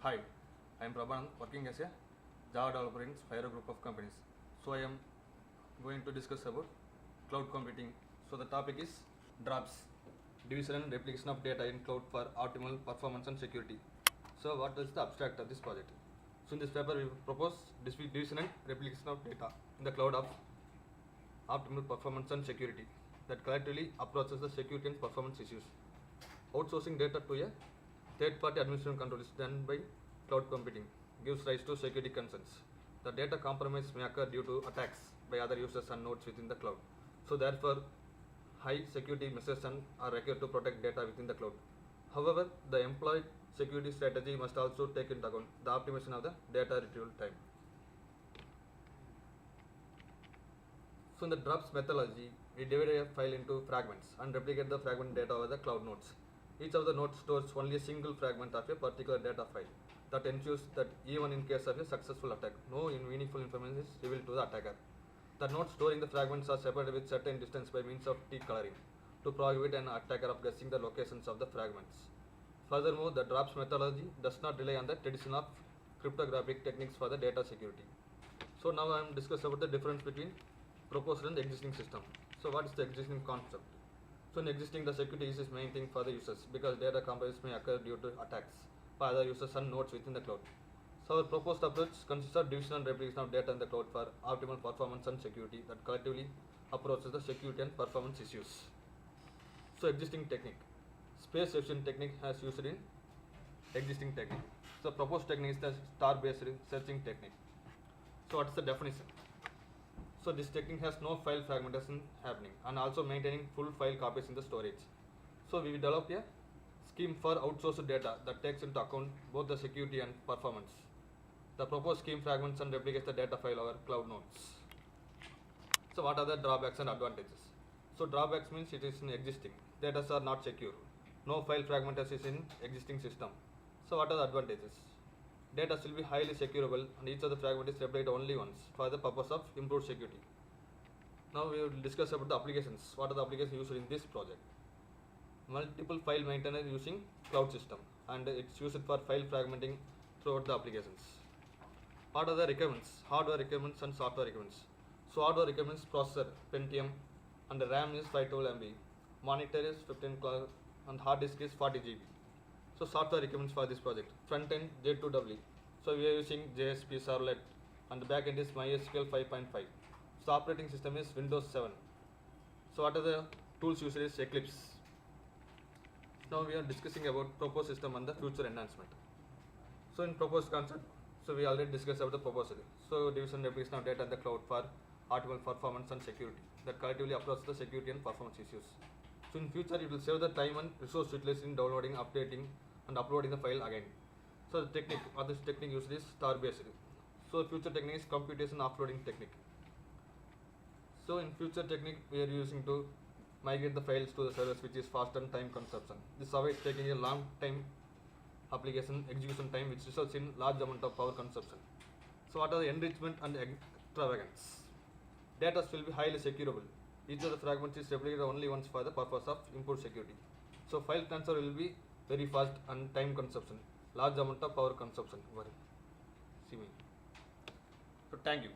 Hi, I am Prabhan working as a Java developer in Spiro group of companies. So I am going to discuss about cloud computing. So the topic is drops, division and replication of data in cloud for optimal performance and security. So what is the abstract of this project? So in this paper we propose division and replication of data in the cloud of optimal performance and security that collectively approaches the security and performance issues. Outsourcing data to a third-party administration control is done by cloud computing, gives rise to security concerns. The data compromise may occur due to attacks by other users and nodes within the cloud. So therefore, high security measures are required to protect data within the cloud. However, the employed security strategy must also take into account the optimization of the data retrieval time. So in the drops methodology, we divide a file into fragments and replicate the fragment data over the cloud nodes. Each of the nodes stores only a single fragment of a particular data file. That ensures that even in case of a successful attack, no meaningful information is revealed to the attacker. The nodes storing the fragments are separated with certain distance by means of T-coloring to prohibit an attacker of guessing the locations of the fragments. Furthermore, the drops methodology does not rely on the tradition of cryptographic techniques for the data security. So now I am discussing about the difference between proposed and existing system. So what is the existing concept? So in existing, the security is main thing for the users because data compromise may occur due to attacks by other users and nodes within the cloud. So our proposed approach consists of division and replication of data in the cloud for optimal performance and security that collectively approaches the security and performance issues. So existing technique. Space efficient technique has used in existing technique. So proposed technique is the star-based searching technique. So what is the definition? So this technique has no file fragmentation happening and also maintaining full file copies in the storage. So we developed a scheme for outsourced data that takes into account both the security and performance. The proposed scheme fragments and replicates the data file over cloud nodes. So what are the drawbacks and advantages? So drawbacks means it is in existing. Data are not secure. No file fragmentation is in existing system. So what are the advantages? Data will be highly secureable and each of the fragment is replicated only once for the purpose of improved security. Now we will discuss about the applications. What are the applications used in this project? Multiple file maintenance using cloud system and it's used for file fragmenting throughout the applications. What are the requirements? Hardware requirements and software requirements. So hardware requirements processor Pentium and the RAM is 512 MB, monitor is 15 clock and hard disk is 40 GB. So software requirements for this project. Front end J2EE. So we are using JSP Servlet and the back end is MySQL 5.5. So operating system is Windows 7. So what are the tools used is Eclipse. Now we are discussing about proposed system and the future enhancement. So in proposed concept, so we already discussed about the proposal. So division replication of data in the cloud for optimal performance and security that collectively approaches the security and performance issues. So in future it will save the time and resource utilization in downloading, updating and uploading the file again. So the technique or this technique used is star based. So future technique is computation offloading technique. So in future technique we are using to migrate the files to the servers which is fast and time consumption. This avoids taking a long time application execution time which results in large amount of power consumption. So what are the enrichment and extravagance? Data will be highly secureable. Each of the fragments is replicated only once for the purpose of improved security. So file transfer will be very fast and time consumption, large amount of power consumption. See me. So thank you.